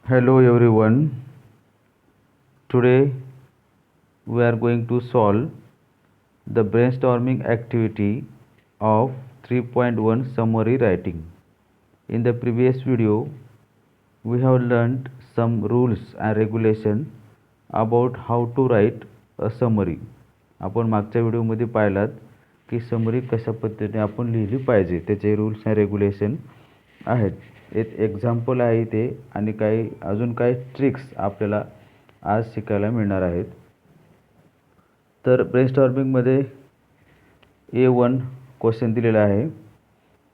Hello everyone. Today we are going to solve the brainstorming activity of 3.1 summary writing. In the previous video, we have learned some rules and regulation about how to write a summary. आपण मागच्या व्हिडिओमध्ये पाहिलात की summary कशा पद्धतीने आपण लिहिली पाहिजे त्याचे रूल्स अँड रेग्युलेशन आहेत. एक एक्झाम्पल आहे ते आणि काही अजून काही ट्रिक्स आपल्याला आज शिकायला मिळणार आहेत. तर ब्रेनस्टॉर्मिंगमध्ये A1 क्वेश्चन दिलेला आहे.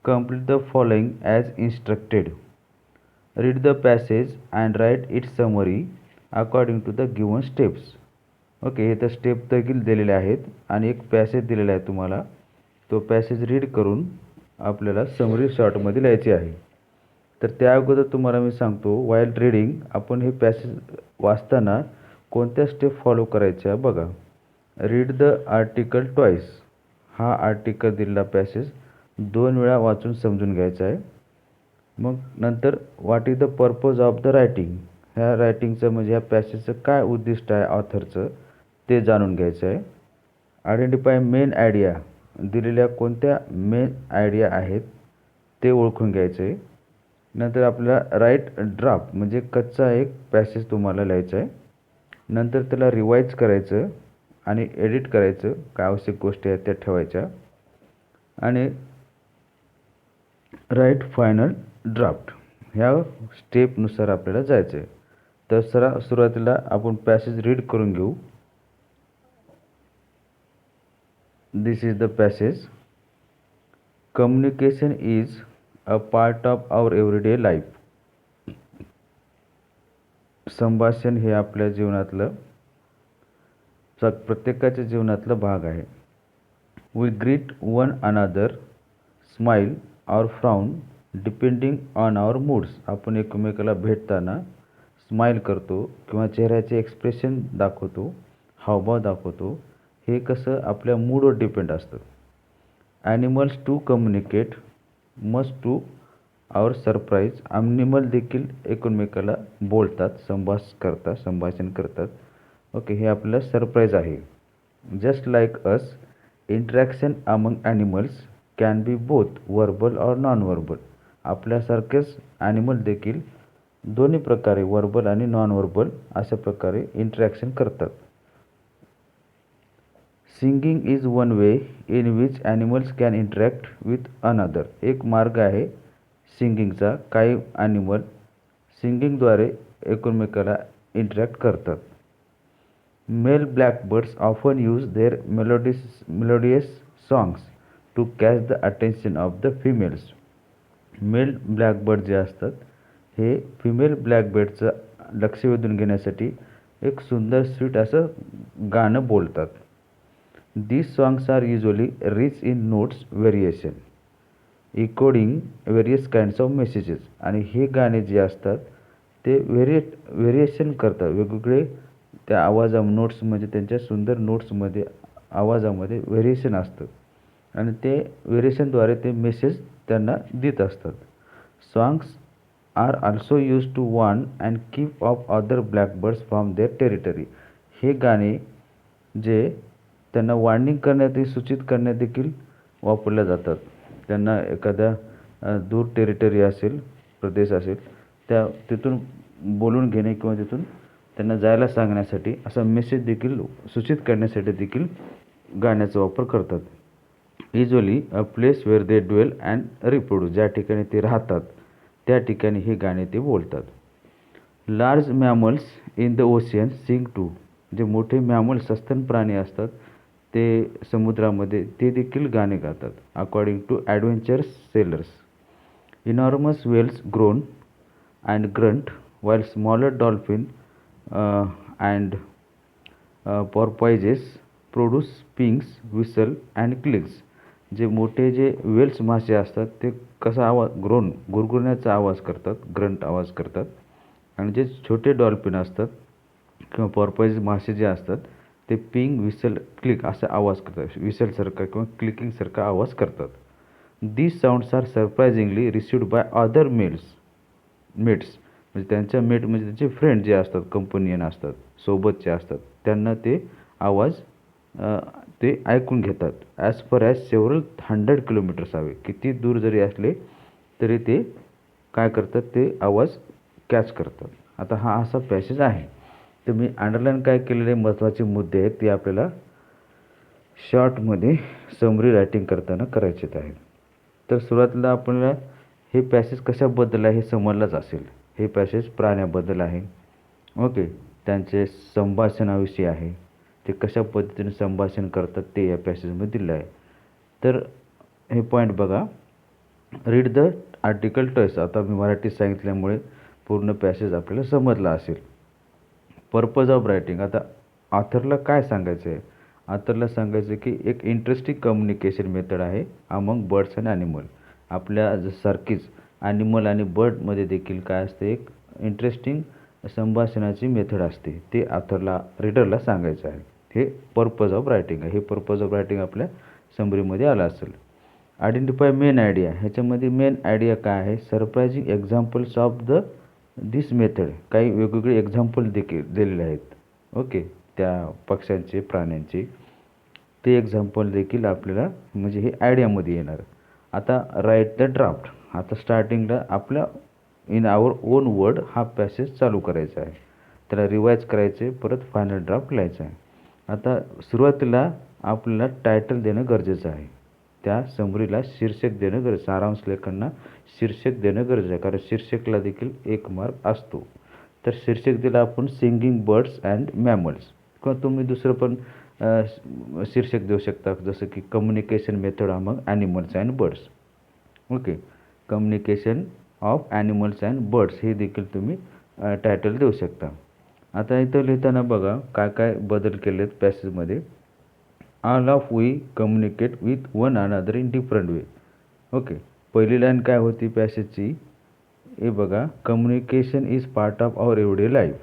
Complete the following as instructed. Read the passage and write its summary according to the given steps. Okay, हे तर स्टेप देखील दिलेले आहेत आणि एक पॅसेज दिलेला आहे तुम्हाला. तो पॅसेज रीड करून आपल्याला समरी शॉर्टमध्ये लिहायची आहे. तर त्या अगोदर तुम्हाला मी सांगतो, वाईल रीडिंग आपण हे पॅसेज वाचताना कोणत्या स्टेप फॉलो करायच्या बघा. Read the article twice. हा आर्टिकल दिलेला पॅसेज 2 वेळा वाचून समजून घ्यायचा आहे. मग नंतर what is the purpose of the writing. ह्या रायटिंगचं म्हणजे ह्या पॅसेजचं काय उद्दिष्ट आहे ऑथरचं ते जाणून घ्यायचं आहे. Identify main idea. दिलेल्या कोणत्या मेन आयडिया आहेत ते ओळखून घ्यायचं आहे. नंतर आपल्याला राईट ड्राफ्ट म्हणजे कच्चा एक पॅसेज तुम्हाला लिहायचा आहे. नंतर त्याला रिवाईज करायचं आणि एडिट करायचं. काय आवश्यक गोष्टी आहेत त्या ठेवायच्या आणि राईट फायनल ड्राफ्ट. ह्या स्टेपनुसार आपल्याला जायचं आहे. तर सुरुवातीला आपण पॅसेज रीड करून घेऊ. This is the passage. Communication is a part of our everyday life. संभाषण हे आपल्या जीवनातलं प्रत्येकाच्या जीवनातला भाग आहे. We greet one another, smile और frown depending on our moods. आपण एकमेकाला भेटताना स्माईल करतो किंवा चेहऱ्याचे एक्सप्रेशन दाखवतो, हावभाव दाखवतो. हे कसं आपल्या मूडवर डिपेंड असतं. Animals too communicate must to our surprise. Animal देखील एकमेकाला बोलतात, संभाषण करतात. ओके, हे आपल्याला सरप्राईज आहे. Just like us, interaction among animals can be both verbal और नॉन वर्बल. आपल्यासारखेच ॲनिमल देखील दोन्ही प्रकारे वर्बल आणि नॉन वर्बल अशा प्रकारे इंटरॅक्शन करतात. Singing is one way in which animals can interact with another. एक मार्ग आहे सिंगिंगचा. काही ॲनिमल सिंगिंगद्वारे एकमेकाला इंटरॅक्ट करतात. Male blackbirds often use their melodious songs to catch the attention of the females. Male blackbird जे असतात हे फिमेल ब्लॅकबर्डचं लक्ष वेधून घेण्यासाठी एक सुंदर स्वीट असं गाणं बोलतात. These songs are usually rich in notes variation encoding various kinds of messages. आणि हे गाणे जे असतात ते व्हेरिएशन करतात. वेगवेगळे त्या नोट्स म्हणजे त्यांच्या सुंदर नोट्समध्ये आवाजामध्ये व्हेरिएशन असतं आणि ते व्हेरिएशनद्वारे ते मेसेज त्यांना देत असतात. Songs are also use to warn and keep off other blackbirds from their territory. हे गाणे जे त्यांना वॉर्निंग करण्यात, सूचित करण्यात देखील वापरल्या जातात. त्यांना एखाद्या दूर टेरिटरी असेल, प्रदेश असेल, तिथून बोलून घेणे किंवा तिथून त्यांना जायला सांगण्यासाठी असा मेसेज देखील सूचित करण्यासाठी देखील गाण्याचा वापर करतात. Usually a place where they dwell and reproduce. ज्या ठिकाणी ते राहतात त्या ठिकाणी हे गाणे ते बोलतात. Large mammals in the ocean sing too. जे मोठे मॅमल्स सस्तन प्राणी असतात ते समुद्रामध्ये ते देखील गाणे गातात. According to adventure sailors, enormous whales groan and grunt while smaller dolphin and porpoises produce pings, whistle and clicks. जे मोठे जे वेल्स मासे असतात ते कसा गुरगुरण्याचा आवाज करतात, ग्रंट आवाज करतात. आणि जे छोटे डॉल्फिन असतात किंवा पॉर्पोइज मासे जे असतात ते पिंग, विसल, क्लिक असा आवाज करतात. विसलसारखा किंवा क्लिकिंगसारखा आवाज करतात. These sounds are surprisingly received by other mates. म्हणजे त्यांच्या मेट म्हणजे त्यांचे फ्रेंड जे असतात, कंपनियन असतात, सोबतचे असतात, त्यांना ते आवाज ते ऐकून घेतात. As per as several 100 kilometres away. किती दूर जरी असले तरी ते काय करतात, ते आवाज कॅच करतात. आता हा असा पॅसेज आहे. तर मी अंडरलाईन काय केलेले महत्त्वाचे मुद्दे आहेत ते आपल्याला शॉर्टमध्ये समरी रायटिंग करताना करायचेच आहे. तर सुरुवातीला आपल्याला हे पॅसेज कशाबद्दल आहे हे समजलंच असेल. हे पॅसेज प्राण्याबद्दल आहे. ओके. त्यांचे संभाषणाविषयी आहे. ते कशा पद्धतीने संभाषण करतात ते या पॅसेजमध्ये दिलं आहे. तर हे पॉईंट बघा. Read the article twice. आता मी मराठीत सांगितल्यामुळे पूर्ण पॅसेज आपल्याला समजला असेल. Purpose of writing. आता ऑथरला काय सांगायचं आहे? ऑथरला सांगायचं की एक इंटरेस्टिंग कम्युनिकेशन मेथड आहे अमंग बर्ड्स अँड ॲनिमल. आपल्या सारखीच ॲनिमल आणि बर्डमध्ये देखील काय असते, एक इंटरेस्टिंग संभाषणाची मेथड असते. ते ऑथरला रीडरला सांगायचं आहे. हे पर्पज ऑफ रायटिंग आहे. हे पर्पज ऑफ रायटिंग आपल्या समरीमध्ये आलं असेल. Identify main idea. ह्याच्यामध्ये मेन आयडिया काय आहे? Surprising examples of this method. काही वेगवेगळे एक्झाम्पल देखील दिलेले आहेत. ओके. त्या पक्ष्यांचे, प्राण्यांचे ते एक्झाम्पल देखील आपल्याला म्हणजे हे आयडियामध्ये येणार. आता राईट द ड्राफ्ट. आता स्टार्टिंगला आपल्या इन आवर ओन वर्ड हा पॅसेज चालू करायचा आहे. त्याला रिवाईज करायचं आहे, परत फायनल ड्राफ्ट लिहायचा आहे. आता सुरुवातीला आपल्याला टायटल देणं गरजेचं आहे. त्या समरीला शीर्षक देणं गरजेचं. सारांश लेखांना शीर्षक देणं गरजेचं आहे, कारण शीर्षकला देखील 1 मार्क असतो. तर शीर्षक दिलं आपण सिंगिंग बर्ड्स अँड मॅमल्स, किंवा तुम्ही दुसरं पण शीर्षक देऊ शकता, जसं की communication method among animals and birds. Okay. Communication of animals and birds हे देखील तुम्ही टायटल देऊ शकता. आता इथं लिहिताना बघा काय काय बदल केले आहेत पॅसेजमध्ये. All of we communicate with one another in different way. Okay. पहिली लाईन काय होती पॅसेजची? हे बघा. Communication is part of our everyday life.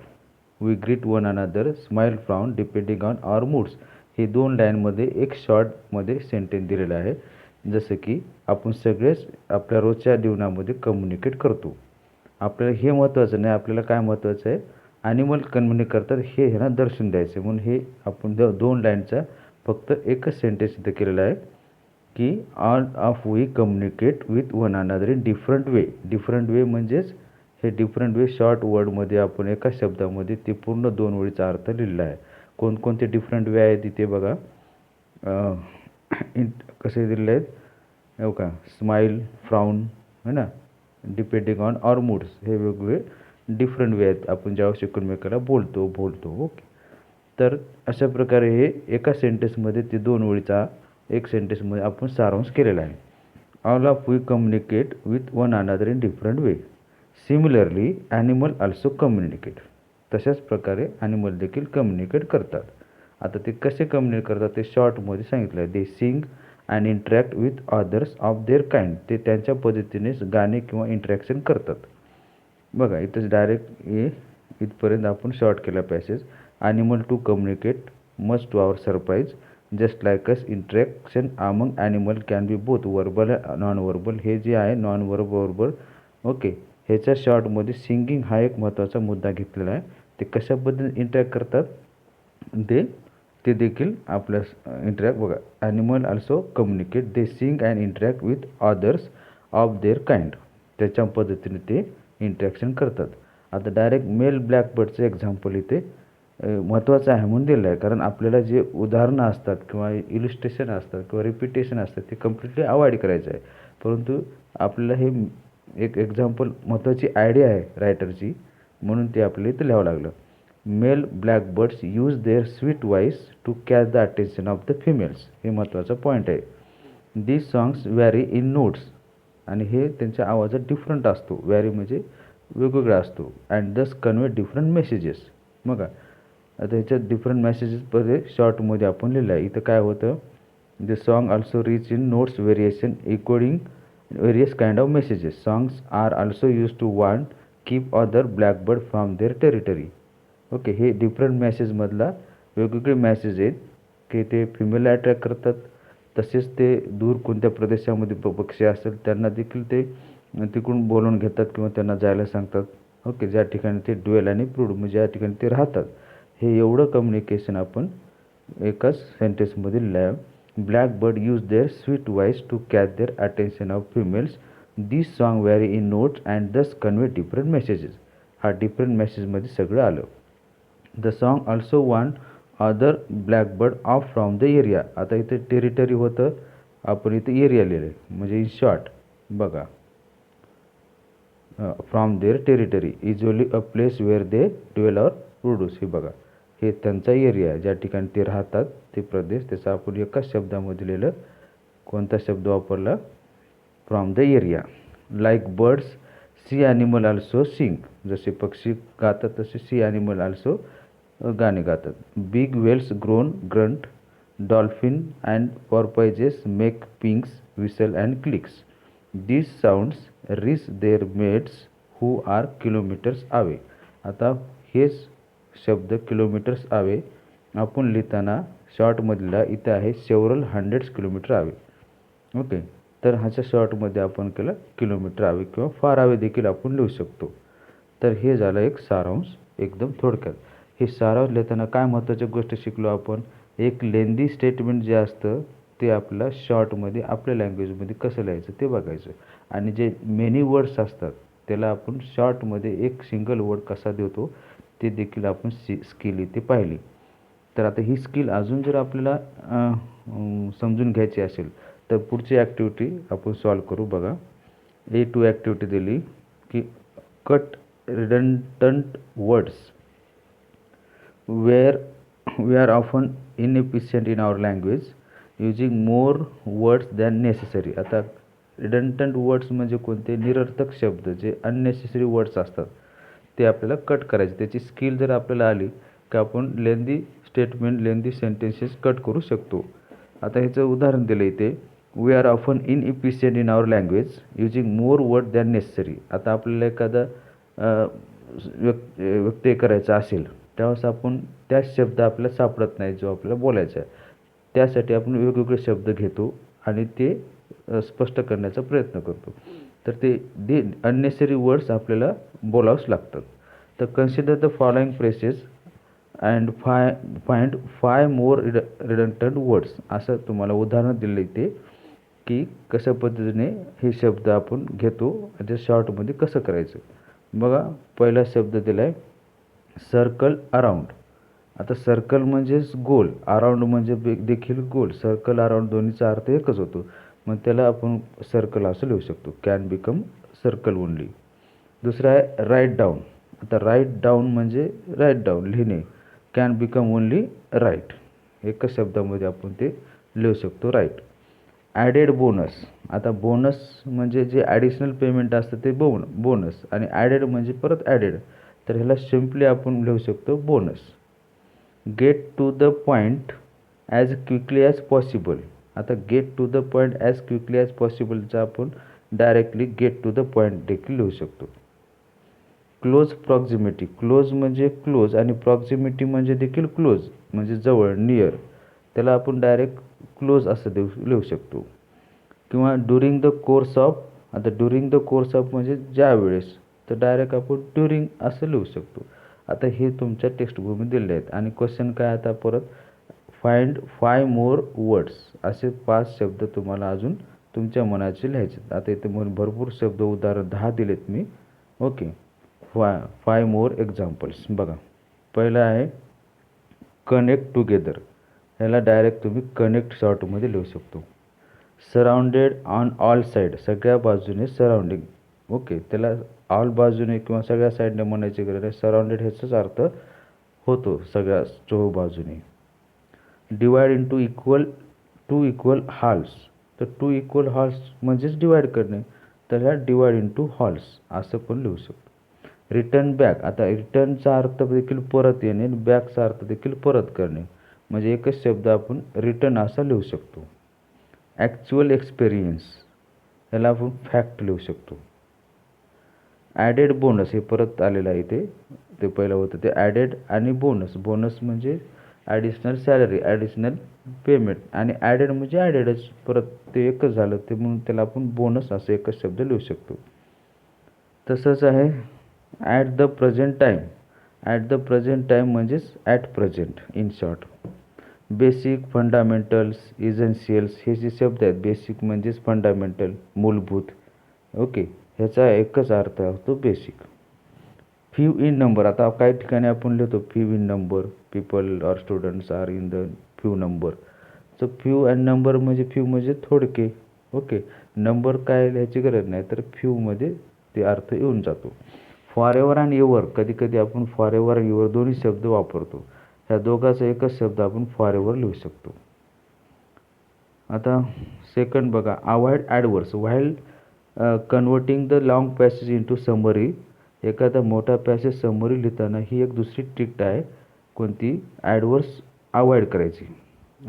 We greet one another, smile, frown depending on our moods. हे 2 लाईनमध्ये एक शॉर्टमध्ये सेंटेन्स दिलेलं आहे. जसं की आपण सगळेच आपल्या रोजच्या जीवनामध्ये कम्युनिकेट करतो. आपल्याला हे महत्त्वाचं नाही, आपल्याला काय महत्त्वाचं आहे, ॲनिमल कम्युनिकेट करतात हे ह्यांना दर्शवून द्यायचं. म्हणून हे आपण 2 लाईनचा फक्त एकच सेंटेन्स इथं केलेला आहे की all of we communicate with one another in different way. Different way म्हणजेच हे डिफरंट वे शॉर्ट वर्डमध्ये आपण एका शब्दामध्ये ते पूर्ण 2 ओळीचा अर्थ लिहिलेला आहे. कोणकोणते डिफरंट वे आहेत तिथे बघा. कसे दिलेले आहेत हो का? स्माईल, फ्राउन, है ना, डिपेंडिंग ऑन आवर मूड्स. हे वेगवेगळे डिफरंट वे आहेत आपण ज्यावेळेस एकमेकाला बोलतो. ओके. तर अशा प्रकारे हे एका सेंटेन्समध्ये ते 2 ओळीचा एक सेंटेन्समध्ये आपण सारांश केलेला आहे. All of we communicate with one another in different way. Similarly animal also communicate. तशाच प्रकारे ॲनिमल देखील कम्युनिकेट करतात. आता ते कसे कम्युनिकेट करतात ते शॉर्टमध्ये सांगितलं आहे. They sing and interact with others of their kind. ते त्यांच्या पद्धतीनेच गाणे किंवा इंटरॅक्शन करतात. बघा इथंच डायरेक्ट हे इथपर्यंत आपण शॉर्ट केला passage. Animal too communicate must to our surprise just like us. Interaction among animal can be both verbal and non verbal. हे जे आहे नॉन वर्बल. ओके. ह्याच्या शॉर्टमध्ये सिंगिंग हा एक महत्त्वाचा मुद्दा घेतलेला आहे. ते कशा पद्धतीने इंटरॅक्ट करतात ते देखील आपल्या इंटरॅक्ट बघा. Animal also communicate. They sing and interact with others of their kind. त्याच्या पद्धतीने ते इंटरॅक्शन करतात. आता डायरेक्ट मेल ब्लॅकबर्डचं एक्झाम्पल इथे महत्त्वाचं आहे म्हणून दिलं आहे, कारण आपल्याला जे उदाहरणं असतात किंवा इलिस्ट्रेशन असतात किंवा रिपिटेशन असतात ते कम्प्लिटली अवॉइड करायचं आहे. परंतु आपल्याला हे एक एक्झाम्पल महत्त्वाची आयडिया आहे रायटरची, म्हणून ते आपल्याला इथं लिहावं लागलं. Male blackbirds use their sweet voice to catch the attention of the females. हे महत्त्वाचा पॉईंट आहे. These songs vary in notes. आणि हे त्यांच्या आवाजात डिफरंट असतो. व्हॅरी म्हणजे वेगवेगळा असतो. And thus convey different messages. बघा आता ह्याच्यात डिफरंट मेसेजेसमध्ये शॉर्टमध्ये आपण लिहिलं आहे. इथं काय होतं, the song also rich in notes variation encoding various kind of messages. Songs are also used to warn, keep other blackbird from their territory. Okay. हे डिफरंट मॅसेजमधला वेगवेगळे मॅसेज आहेत की ते फिमेलला अट्रॅक्ट करतात. तसेच ते दूर कोणत्या प्रदेशामध्ये पक्षी असेल त्यांना देखील ते तिकडून बोलवून घेतात किंवा त्यांना जायला सांगतात. ओके, ज्या ठिकाणी ते ड्वेल आणि ब्रूड म्हणजे ज्या ठिकाणी ते राहतात, हे एवढं कम्युनिकेशन आपण एकाच सेंटेन्समध्ये लिहिलं आहे. Black bird use their sweet voice to catch their attention of females. This song vary in notes and thus convey different messages. हा डिफरंट मेसेजमध्ये सगळं आलं. The song also warn other blackbird off from the area. आता इथे territory होतं, आपण इथे area लिहिले म्हणजे इन शॉर्ट बघा, from their territory usually a place where they dwell or produce. हे बघा, हे त्यांचा एरिया आहे, ज्या ठिकाणी ते राहतात ते प्रदेश. त्याचा आपण एकाच शब्दामध्ये लिहिलं. कोणता शब्द वापरला? From the area. Like birds sea animal also sing. जसे पक्षी गातात तसे सी ॲनिमल ऑल्सो गाणे गातात. Big whales groan grunt. Dolphin and porpoises make pings whistle and clicks. These sounds reach their mates who are kilometers away. आता हेच शब्द kilometres away आपण लिहिताना शॉर्टमधला इथे आहे several hundreds kilometre away. Okay, तर ह्याच्या शॉर्टमध्ये आपण केलं किलोमीटर अवे किंवा फार अवे देखील आपण लिहू शकतो. तर हे झालं एक सारांश एकदम थोडक्यात. हे सारांश लिहिताना काय महत्त्वाच्या गोष्टी शिकलो आपण? एक लेंदी स्टेटमेंट जे असतं ते आपल्याला शॉर्टमध्ये आपल्या लँग्वेजमध्ये कसं लिहायचं ते बघायचं. आणि जे मेनी वर्ड्स असतात त्याला आपण शॉर्टमध्ये एक सिंगल वर्ड कसा देतो ते देखील आपण स्किल इथे पाहिली. तर आता ही स्किल अजून जर आपल्याला समजून घ्यायची असेल तर पुढची ॲक्टिव्हिटी आपण सॉल्व करू. बघा, A2 ॲक्टिव्हिटी दिली की cut redundant words where we are often inefficient in our language using more words than necessary. आता रिडंडंट वर्ड्स म्हणजे कोणते? निरर्थक शब्द जे अननेसेसरी वर्ड्स असतात ते आपल्याला कट करायचे. त्याची स्किल जर आपल्याला आली की आपण lengthy statement lengthy sentences cut करू शकतो. आता ह्याचं उदाहरण दिलं इथे, we are often inefficient in our language using more word than necessary. आता आपल्याला एखादा व्यक्त करायचा असेल त्यावेळेस आपण त्याच शब्द आपल्याला सापडत नाही जो आपल्याला बोलायचा आहे. त्यासाठी आपण वेगवेगळे शब्द घेतो आणि ते स्पष्ट करण्याचा प्रयत्न करतो. तर ते अननेसेसरी वर्ड्स आपल्याला बोलावंच लागतात. तर consider the following phrases and find 5 more redundant words. असं तुम्हाला उदाहरण दिलं इथे की कशा पद्धतीने हे शब्द आपण घेतो आणि शॉर्टमध्ये कसं करायचं. बघा, पहिला शब्द दिला आहे सर्कल अराउंड. आता सर्कल म्हणजेच गोल, अराउंड म्हणजे देखील गोल. सर्कल अराउंड दोन्हीचा अर्थ एकच होतो, मग त्याला आपण सर्कल असं लिहू शकतो. Can become circle only. दुसरा आहे राईट डाऊन. आता राईट डाऊन म्हणजे राईट डाऊन लिहिणे. Can become only write. एकच शब्दामध्ये आपण ते लिहू शकतो राईट. Added bonus. आता बोनस म्हणजे जे ॲडिशनल पेमेंट असतं ते बोनस आणि ॲडेड म्हणजे परत ॲडेड. तर ह्याला सिम्पली आपण लिहू शकतो bonus. Get to the point as quickly as possible. आता get to the point as quickly as पॉसिबलचा आपण directly get to the point देखील लिहू शकतो. Close proximity. क्लोज म्हणजे क्लोज आणि प्रॉक्झिमिटी म्हणजे देखील क्लोज म्हणजे जवळ, नियर. त्याला आपण डायरेक्ट क्लोज असं लिहू शकतो. किंवा ड्युरिंग द कोर्स ऑफ. आता ड्युरिंग द कोर्स ऑफ म्हणजे ज्या वेळेस, तर डायरेक्ट आपण ड्युरिंग असं लिहू शकतो. आता हे तुमच्या टेक्स्टबुकमध्ये दिले आहेत. आणि क्वेश्चन काय आता परत, फाइंड 5 मोर वर्ड्स. असे 5 शब्द तुम्हाला अजून तुमच्या मनाचे लिहायचे. आता इथे भरपूर शब्द उदाहरण 10 दिलेत मी. ओके, 5 मोर एक्झाम्पल्स. बघा, पहिला आहे कनेक्ट टुगेदर. ह्याला डायरेक्ट तुम्ही कनेक्ट शॉर्टमध्ये लिहू शकतो. Surrounded on all side. सगळ्या बाजूने सराउंडिंग. ओके, त्याला ऑल बाजूने किंवा सगळ्या साईडने म्हणायची गरज आहे. सराउंडेड ह्याचाच अर्थ होतो सगळ्या चोहूबाजूने. Divide into two equal halves. तर टू इक्वल हॉल्स म्हणजेच डिवाइड करणे. तर ह्या डिवाइड इंटू हॉल्स असं पण लिहू शकतो. Return back. आता रिटर्नचा अर्थ देखील परत येणे आणि बॅकचा अर्थ देखील परत करणे. म्हणजे एकच शब्द आपण रिटर्न असा लिहू शकतो. Actual experience. ह्याला आपण फॅक्ट लिहू शकतो. Added bonus. हे परत आलेलं आहे इथे. ते पहिलं होतं ते ॲडेड आणि बोनस. बोनस म्हणजे ॲडिशनल सॅलरी, ॲडिशनल पेमेंट आणि ॲडेड म्हणजे ॲडेडच, परत ते एकच झालं ते म्हणून त्याला आपण बोनस असं एकच शब्द लिहू शकतो. तसंच आहे at the present time. At the present time म्हणजेच at present in short. Basic, fundamentals, essentials हे जे शब्द आहेत, बेसिक म्हणजेच फंडामेंटल, मूलभूत. ओके, ह्याचा एकच अर्थ असतो बेसिक. Few in number. आता काही ठिकाणी आपण लिहितो few in number, people or students are in the few number. So few and number म्हणजे फ्यू म्हणजे थोडके. ओके, नंबर काय लिहायची गरज नाही, तर फ्यूमध्ये ते अर्थ येऊन जातो. For ever and ever. कधी कधी आपण फॉर एव्हर आणि एव्हर दोन्ही शब्द वापरतो. ह्या दोघाचा एकच शब्द आपण फॉर एव्हर लिहू शकतो. आता सेकंड बघा, avoid adverse while converting the long passage into summary. एखादा मोठा पॅसेज समरी लिहिताना ही एक दुसरी ट्रिक आहे. कोणती? ॲडवर्स अवॉइड करायची.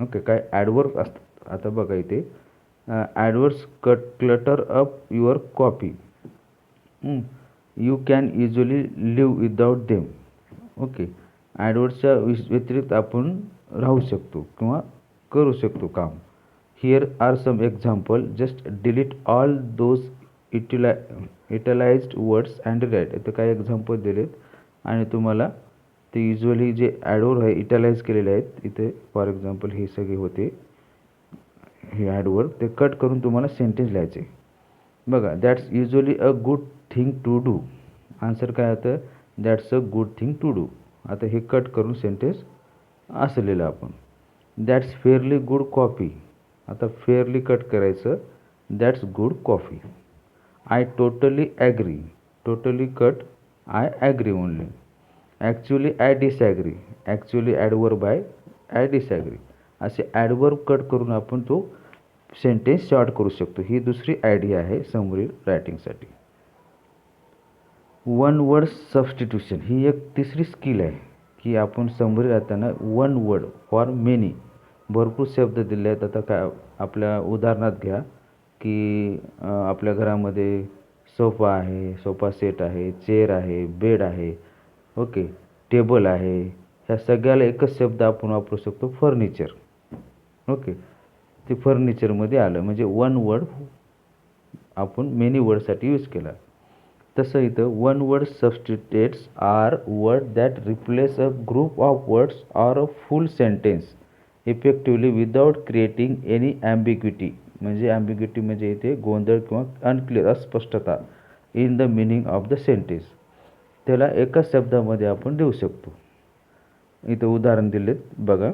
ओके, काय ॲडवर्स असतात. आता बघा इथे adverbs clutter up your copy. You can easily live without them. Okay, ॲडवर्सच्या व्यतिरिक्त आपण राहू शकतो किंवा करू शकतो काम. Here are some example. Just delete all those italicized words and write. इथं काही एक्झाम्पल दिलेत आणि तुम्हाला ते युजली जे ॲडवर्ड आहे इटलाइज केलेले आहेत इथे. फॉर एक्झाम्पल हे सगळे होते हे ॲडवर्ड, ते कट करून तुम्हाला सेंटेन्स लिहायचे. बघा, that's usually a good thing to do. Answer काय होतं? That's a good thing to do. आता हे कट करून सेंटेन्स असं लिहिलं आपण. That's fairly good coffee. आता फेअरली कट करायचं, that's good coffee. I totally agree. Totally cut, I agree only. Actually I disagree. Actually adverb by I disagree. असे adverb cut करून आपण तो सेंटेन्स शॉर्ट करू शकतो. ही दुसरी आयडिया आहे समरी रायटिंगसाठी. वन वर्ड सबस्टिट्यूशन ही एक तिसरी स्किल आहे की आपण समरी राहताना वन वर्ड फॉर मेनी. भरपूर शब्द दिले आहेत. आता काय आपल्या उदाहरणात घ्या की आपल्या घरामध्ये सोफा आहे, सोफा सेट आहे, चेअर आहे, बेड आहे, ओके, टेबल आहे. ह्या सगळ्याला एकच शब्द आपण वापरू शकतो, फर्निचर. ओके, ते फर्निचरमध्ये आलं म्हणजे वन वर्ड आपण मेनी वर्डसाठी यूज केला. तसं इथं one word substitutes are word that replace a group of words or a full sentence effectively without creating any ambiguity. म्हणजे ॲम्बिग्युटी म्हणजे इथे गोंधळ किंवा अनक्लिअर, अस्पष्टता in the meaning of the sentence. त्याला एकाच शब्दामध्ये आपण देऊ शकतो. इथं उदाहरण दिलेत बघा.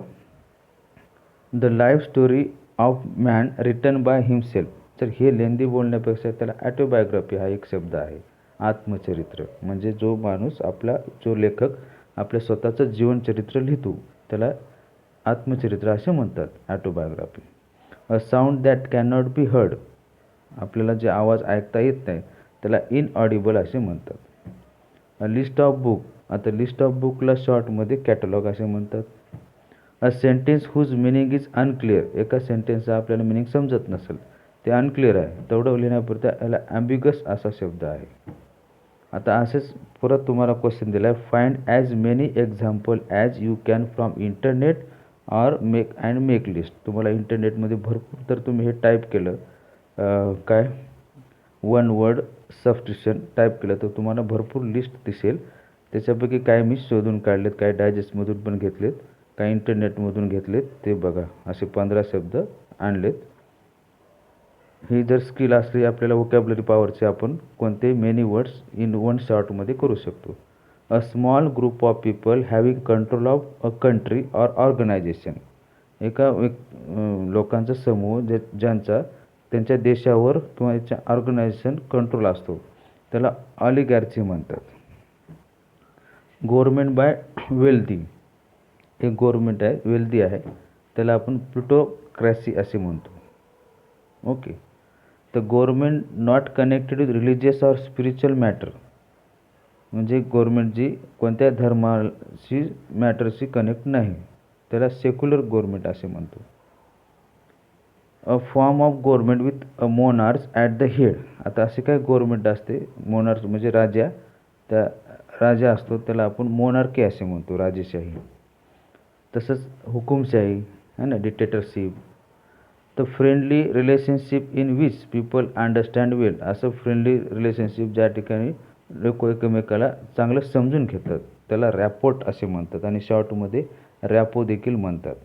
The life story of man written by himself. तर हे लेंदी बोलण्यापेक्षा त्याला ॲटोबायोग्राफी हा एक शब्द आहे. आत्मचरित्र म्हणजे जो माणूस जो लेखक आपल्या स्वतःचं जीवनचरित्र लिहितो त्याला आत्मचरित्र असे म्हणतात, autobiography. A sound that can not be heard. आपल्याला जे आवाज ऐकता येत नाही त्याला इनऑडिबल असे म्हणतात. A list of book. आता लिस्ट ऑफ बुकला शॉर्टमध्ये कॅटलॉग असे म्हणतात. A sentence whose meaning is unclear. एका सेंटेन्सचा आपल्याला मिनिंग समजत नसेल, ते अनक्लिअर आहे, तेवढं लिहिण्यापुरता याला ॲम्बिगस असा शब्द आहे. आता असेच परत तुम्हाला क्वेश्चन दिला आहे. Find as many example as you can from internet or make list. तुम्हाला इंटरनेटमध्ये भरपूर, तर तुम्ही हे टाईप केलं काय वन वर्ड सबस्टिट्यूशन टाईप केलं तर तुम्हाला भरपूर लिस्ट दिसेल. त्याच्यापैकी काय मी शोधून काढलेत, काय डायजेस्टमधून पण घेतलेत, काय इंटरनेटमधून घेतलेत, ते बघा. असे 15 शब्द आणलेत. ही जर स्किल असली आपल्याला वोकॅब्युलरी पॉवरची, आपण कोणतेही मेनी वर्ड्स इन वन शॉर्टमध्ये करू शकतो. A small group of people having control of a country or organisation. एका लोकांचा समूह ज्यांचा त्यांच्या देशावर किंवा याच्या ऑर्गनायझेशन कंट्रोल असतो त्याला ऑलिगॅर्ची म्हणतात. Government by wealthy. एक गव्हर्मेंट आहे, वेल्दी आहे, त्याला आपण प्लुटोक्रॅसी असे म्हणतो. Okay, the government not connected with religious or spiritual matter. म्हणजे गव्हर्मेंट जी कोणत्या धर्माशी मॅटरशी कनेक्ट नाही त्याला सेक्युलर गव्हर्मेंट असे म्हणतो. A form of government with a monarch at the head. आता असे काय गव्हर्मेंट असते, मोनार्च म्हणजे राजा, त्या राजा असतो त्याला आपण मोनार्की असे म्हणतो, राजेशाही. तसंच हुकुमशाही है ना, dictatorship. The friendly relationship in which people understand well. असं फ्रेंडली रिलेशनशिप ज्या ठिकाणी लोक एकमेकाला चांगलं समजून घेतात, त्याला रॅपोर्ट असे म्हणतात आणि शॉर्टमध्ये रॅपो देखील म्हणतात.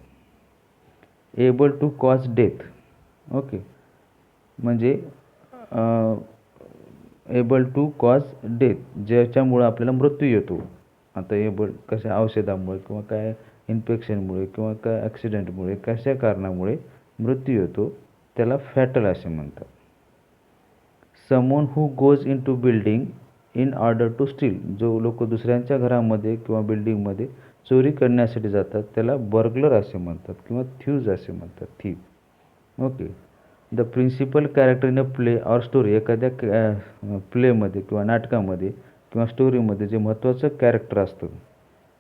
Able to cause death. Okay, म्हणजे एबल टू कॉज डेथ, ज्याच्यामुळं आपल्याला मृत्यू येतो. आता एबल कशा औषधामुळे किंवा काय इन्फेक्शनमुळे किंवा काय ॲक्सिडेंटमुळे कशा कारणामुळे मृत्यू येतो त्याला फॅटल असे म्हणतात. Someone who goes into building in order to steal, जो लोक दुसऱ्यांच्या घरामध्ये किंवा बिल्डिंगमध्ये चोरी करण्यासाठी जातात त्याला बर्गलर असे म्हणतात किंवा थ्यूज असे म्हणतात, thief. Okay. The principal character in a play or story, एखाद्या प्लेमध्ये किंवा नाटकामध्ये किंवा स्टोरीमध्ये जे महत्त्वाचं कॅरेक्टर असतं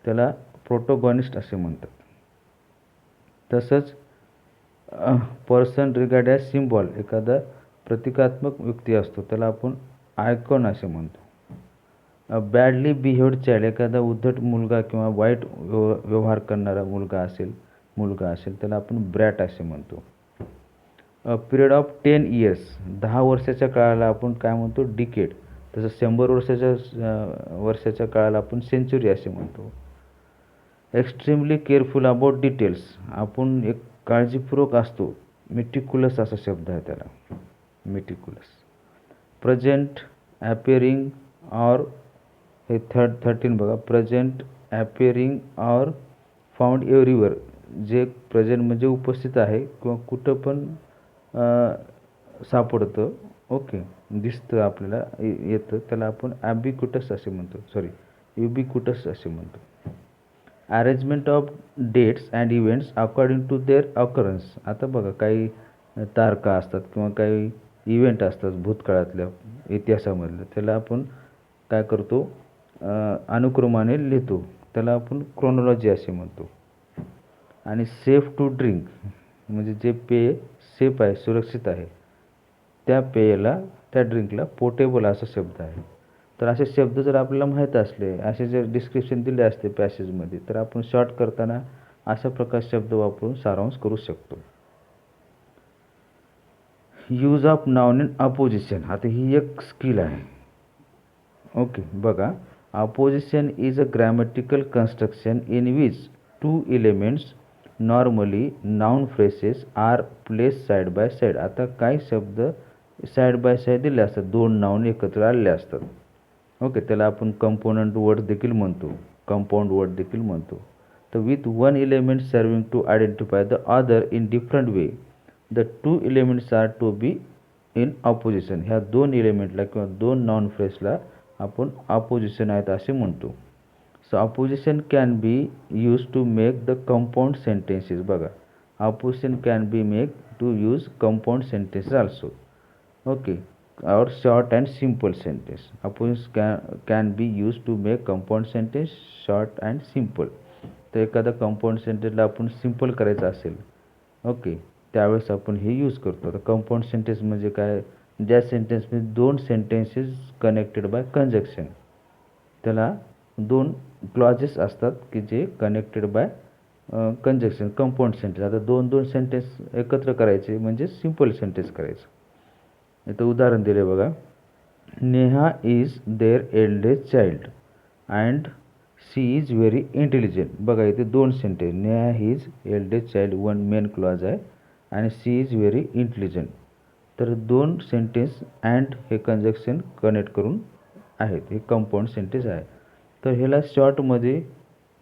त्याला प्रोटोगॉनिस्ट असे म्हणतात. तसंच पर्सन रिगार्ड ॲज सिम्बॉल, एखादा प्रतिकात्मक व्यक्ती असतो त्याला आपण आयकॉन असे म्हणतो. बॅडली बिहेव्ड चाइल्ड, एखादा उद्धट मुलगा किंवा वाईट व्यवहार करणारा मुलगा असेल त्याला आपण ब्रॅट असे म्हणतो. पिरियड ऑफ 10 इयर्स, 10 वर्षाच्या काळाला आपण काय म्हणतो, डिकेड. तसं 100 वर्षाच्या काळाला आपण सेंचुरी असे म्हणतो. एक्स्ट्रीमली केअरफुल अबाउट डिटेल्स, आपण एक काळजीपूर्वक असतो, मेटिक्युलस असा शब्द आहे त्याला, मेटिक्युलस. प्रेझेंट ॲपिअरिंग ऑर, हे 13 बघा, प्रेझेंट ॲपिअरिंग ऑर फाउंड एव्हरीवेअर, जे प्रेझेंट म्हणजे उपस्थित आहे किंवा कुठं पण सापडतं, ओके, दिसतं आपल्याला, येतं, त्याला आपण ॲबिक्युटस असे म्हणतो, युबिक्युटस असे म्हणतो. Arrangement of dates and events according to their occurrence, आता बघा काही तारखा असतात किंवा काही इव्हेंट असतात भूतकाळातल्या इतिहासामधल्या, त्याला आपण काय करतो, अनुक्रमाने लिहितो, त्याला आपण क्रोनॉलॉजी असे म्हणतो. आणि सेफ टू ड्रिंक, म्हणजे जे पेय सेफ आहे, सुरक्षित आहे, त्या पेयाला, त्या ड्रिंकला पोर्टेबल असा शब्द आहे. तर असे शब्द जर आपल्याला माहीत असले, असे जर डिस्क्रिप्शन दिले असते पॅसेजमध्ये, तर आपण शॉर्ट करताना अशा प्रकारचे शब्द वापरून सारांश करू शकतो. Use of noun in apposition, आता ही एक स्किल आहे. ओके, बघा, apposition is a grammatical construction in which two elements, normally noun phrases, are place side by side. आता काही शब्द साईड बाय साईड दिले असतात, दोन नाउन एकत्र आलेले असतात. ओके, त्याला आपण कंपोनंट वर्ड देखील म्हणतो, कंपाऊंड वर्ड देखील म्हणतो. तर with one element serving to identify the other in different way, the two elements are to be in opposition. ह्या दोन एलिमेंटला किंवा दोन नाउन फ्रेसला आपण ऑपोजिशन आहेत असे म्हणतो. So opposition can be use to make the compound sentences. बघा, opposition can be make to use compound sentences also. Okay, or short and simple sentence. Opposition can be use to make compound sentence short and simple. तर एखादा compound सेंटेन्सला आपण simple करायचं असेल, okay, त्यावेळेस आपण हे use करतो. तर कंपाऊंड सेंटेन्स म्हणजे काय, ज्या सेंटेन्समध्ये दोन सेंटेन्सेस कनेक्टेड बाय कंजक्शन, त्याला दोन क्लॉजेस असतात की जे connected by conjunction, compound sentence. आता दोन सेंटेन्स एकत्र करायचे म्हणजे सिम्पल सेंटेन्स करायचं. इथं उदाहरण दिले बघा, Neha is their eldest child and she is very intelligent. बघा, इथे दोन sentence, Neha is eldest child, one main clause आहे, आणि शी इज व्हेरी इंटेलिजंट. तर दोन सेंटेन्स अँड हे कंजक्शन कनेक्ट करून आहेत, हे कंपाऊंड सेंटेन्स आहे. तर ह्याला शॉर्टमध्ये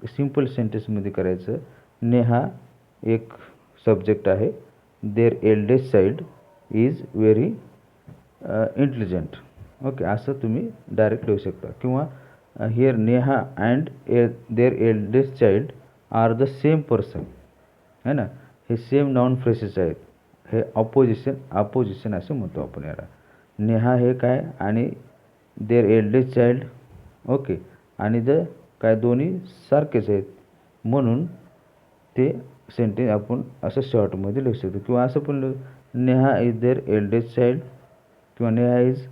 सिम्पल सेंटेन्समध्ये करायचं. नेहा एक सब्जेक्ट आहे, their eldest child is very intelligent. Okay, असं तुम्ही डायरेक्ट लिहू शकता. किंवा here Neha and their eldest child are the same person, है ना, हे सेम नाउन फ्रेसेस आहेत, हे ऑपोजिशन असं म्हणतो आपण याला. नेहा हे काय आणि देअर एल्डेस्ट चाइल्ड, ओके, आणि द काय दोन्ही सारखेच आहेत, म्हणून ते सेंटेन्स आपण असं शॉर्टमध्ये लिहू शकतो. किंवा असं पण Neha is their eldest child किंवा Neha is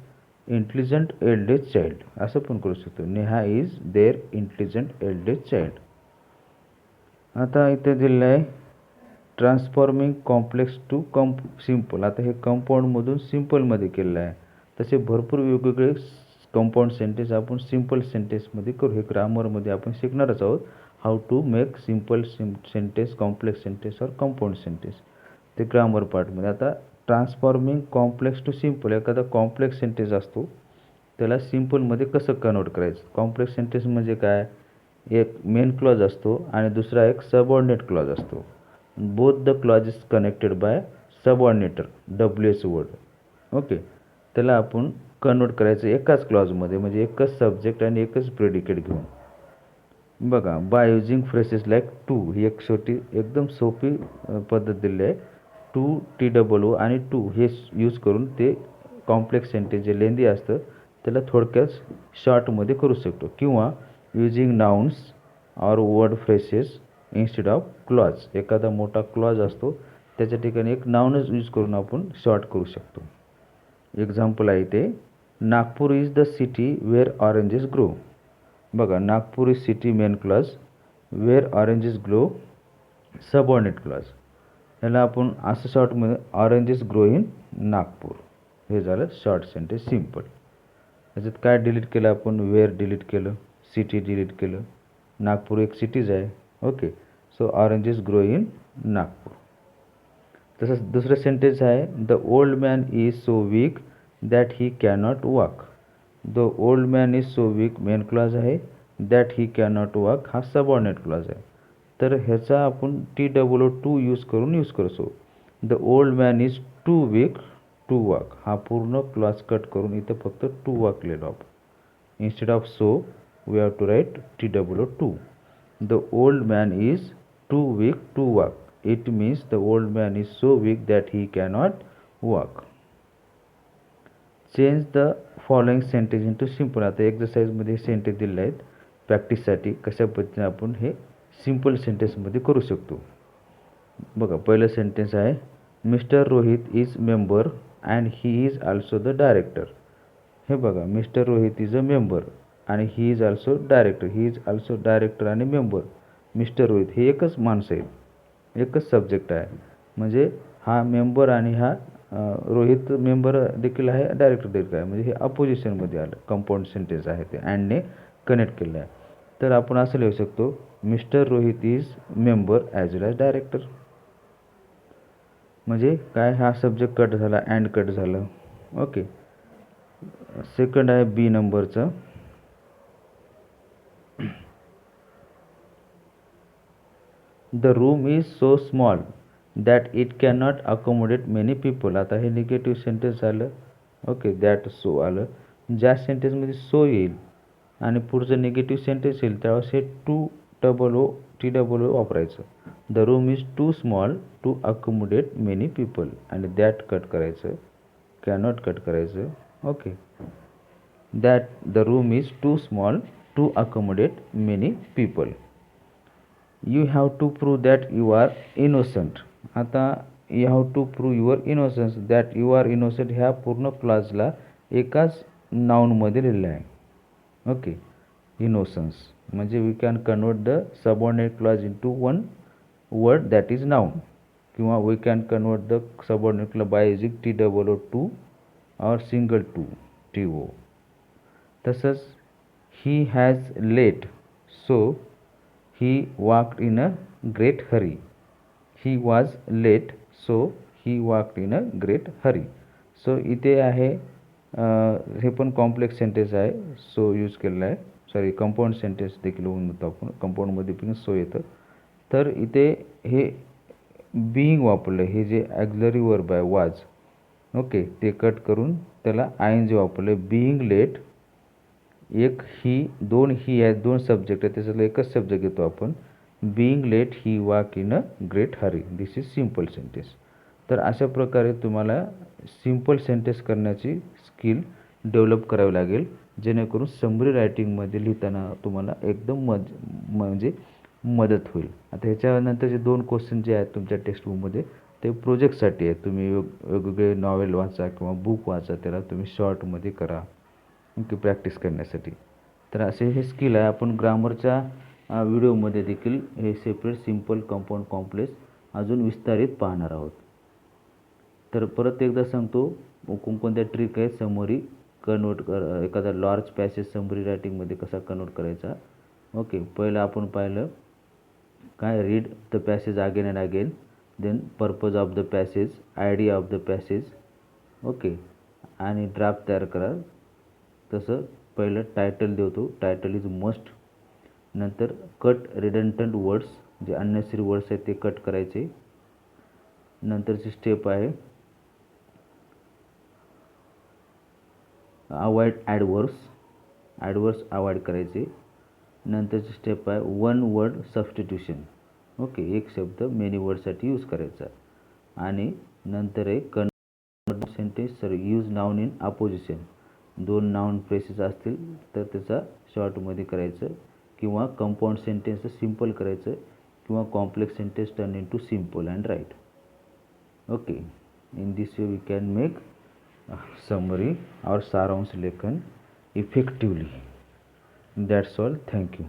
intelligent eldest child असं पण करू शकतो. Neha is their intelligent eldest child. आता इथे दिलेलं आहे ट्रान्सफॉर्मिंग कॉम्प्लेक्स टू सिम्पल. आता हे कंपाऊंडमधून सिम्पलमध्ये केलेलं आहे. तसे भरपूर वेगवेगळे कंपाऊंड सेंटेन्स आपण सिम्पल सेंटेन्समध्ये करू. हे ग्रामरमध्ये आपण शिकणारच आहोत, how to make simple sentence, complex sentence और कंपाऊंड सेंटेन्स, ते ग्रामर पार्टमध्ये. आता ट्रान्सफॉर्मिंग कॉम्प्लेक्स टू सिम्पल, एखादा कॉम्प्लेक्स सेंटेन्स असतो त्याला सिम्पलमध्ये कसं कन्वर्ट करायचं. कॉम्प्लेक्स सेंटेन्स म्हणजे काय, एक मेन क्लॉज असतो आणि दुसरा एक सबऑर्डिनेट क्लॉज असतो. Both the clause is connected by subordinator WH word. Okay, त्याला आपण कन्वर्ट करायचं एकाच क्लॉजमध्ये, म्हणजे एकच सब्जेक्ट आणि एकच प्रेडिकेट घेऊन. बघा, by using phrases like too, ही एक छोटी एकदम सोपी पद्धत दिली आहे. टू, TOO आणि टू हे यूज करून ते कॉम्प्लेक्स सेंटेन्स जे लेंदी असतं त्याला थोडक्यात शॉर्टमध्ये करू शकतो. किंवा युजिंग नाउन्स और word phrases instead of clause, एखादा मोठा क्लॉज असतो त्याच्या ठिकाणी एक नाउनच यूज करून आपण शॉर्ट करू शकतो. एक्झाम्पल आहे ते, Nagpur is the city where oranges grow. बघा, Nagpur is city main clause, where oranges grow subordinate clause. ह्याला आपण असं शॉर्टमध्ये ऑरेंजेस ग्रो इन नागपूर, हे झालं शॉर्ट सेंटेन्स सिम्पल. त्याच्यात काय डिलीट केलं आपण, वेअर डिलीट केलं, सिटी डिलीट केलं, नागपूर एक सिटीज आहे. Okay, so oranges grow in Nagpur. तसंच दुसरं सेंटेन्स आहे, the old man is so weak that he cannot walk. The old man is so weak main clause आहे, दॅट ही कॅनॉट वॉक हा subordinate clause आहे. तर ह्याचा आपण TOO यूज करू. The old man is too weak to walk, हा पूर्ण clause cut करून इथं फक्त टू वॉक लिहिलो आपण. Instead of so we have to write TOO. The old man is too weak to walk, it means the old man is so weak that he cannot walk. Change the following sentence into simple. आता एक्सरसाइजमध्ये sentence दिले आहेत प्रॅक्टिससाठी, कशा पद्धतीने आपण हे simple सेंटेन्समध्ये करू शकतो. बघा, पहिलं सेंटेन्स आहे, mister Rohit is member and he is also the director. हे बघा, mister Rohit is a member आणि he is also director. He is also director आणि मेंबर. मिस्टर रोहित हे एकच माणसं आहे, एकच सब्जेक्ट आहे. म्हणजे हा मेंबर आणि हा रोहित मेंबर देखील आहे, डायरेक्टर देखील आहे. म्हणजे हे अपोजिशनमध्ये आलं, कंपाऊंड सेंटेन्स आहे ते अँडने कनेक्ट केलं आहे. तर आपण असं लिहू शकतो, mister Rohit is member as well as director. म्हणजे काय, हा सब्जेक्ट कट झाला, अँड कट झालं. ओके, सेकंड आहे बी नंबरचं, the room is so small that it cannot accommodate many people. आता हे निगेटिव्ह सेंटेन्स झालं. ओके, दॅट सो आलं. ज्या सेंटेन्समध्ये सो येईल आणि पुढचं निगेटिव्ह सेंटेन्स येईल त्यावेळेस हे TOO वापरायचं. The room is too small to accommodate many people आणि दॅट कट करायचं, कॅनॉट कट करायचं. Okay, that the room is too small to accommodate many people. You have to prove that you are innocent. आता you have to prove your innocence, that you are innocent ह्या पूर्ण क्लॉजला एकाच नाऊनमध्ये लिहिलं आहे. Okay, innocence म्हणजे we can convert the subordinate clause into one word that is noun, किंवा we can convert the subordinate clause by using TOO और सिंगल TO. तसंच he has late so he walked in a great hurry. He was late so he walked in a great hurry. So इथे आहे, हे पण complex sentence आहे, so use केलेला आहे. Sorry, compound sentence देखील होऊन जातो आपण, कंपाऊंडमध्ये पण सो येतं. तर इथे हे बिईंग वापरलं, हे जे ॲक्झिलरी वर्ब आहे वॉज, ओके, ते कट करून त्याला ING वापरलं. बिईंग लेट, एक ही, दोन ही आहेत, दोन सब्जेक्ट आहेत, त्याच्यातला एकच सब्जेक्ट घेतो आपण. Being late he walk in a great hurry, this is simple sentence. तर अशा प्रकारे तुम्हाला सिम्पल सेंटेन्स करण्याची स्किल डेव्हलप करावी लागेल, जेणेकरून समरी रायटिंगमध्ये लिहिताना तुम्हाला एकदम म्हणजे मदत होईल. आता ह्याच्यानंतरचे 2 क्वेश्चन जे आहेत तुमच्या टेक्स्टबुकमध्ये ते प्रोजेक्टसाठी आहेत. तुम्ही वेगवेगळे नॉवेल वाचा किंवा बुक वाचा, त्याला तुम्ही शॉर्टमध्ये करा की प्रॅक्टिस करण्यासाठी. तर असे हे स्किल आहे. आपण ग्रामरच्या व्हिडिओमध्ये देखील हे सेपरेट, सिम्पल, कंपाऊंड, कॉम्प्लेक्स अजून विस्तारित पाहणार आहोत. तर परत एकदा सांगतो कोणकोणत्या ट्रिक आहेत समरी एखादा लार्ज पॅसेज समरी रायटिंगमध्ये कसा कन्वर्ट करायचा. ओके, पहिलं आपण पाहिलं काय, read the passage again and again, then purpose of the passage, idea of the passage. Okay, आणि ड्राफ्ट तयार करा. तसं पहिलं टायटल देतो, टायटल इज मस्ट. नंतर कट रिडंडंट वर्ड्स, जे अननेसेसरी वर्ड्स आहेत ते कट करायचे. नंतरची स्टेप आहे अवॉइड ॲडवर्स अवॉइड करायचे. नंतरची स्टेप आहे वन वर्ड सबस्टिट्यूशन. ओके, एक शब्द मेनी वर्डसाठी यूज करायचा. आणि नंतर आहे convert sentence use noun in apposition. 2 noun phrases असतील तर त्याचा शॉर्टमध्ये करायचं, किंवा कंपाऊंड सेंटेन्स सिम्पल करायचं, किंवा complex sentence turn into simple and write. Okay, in this way we can make summary or सारांश लेखन effectively. That's all. Thank you.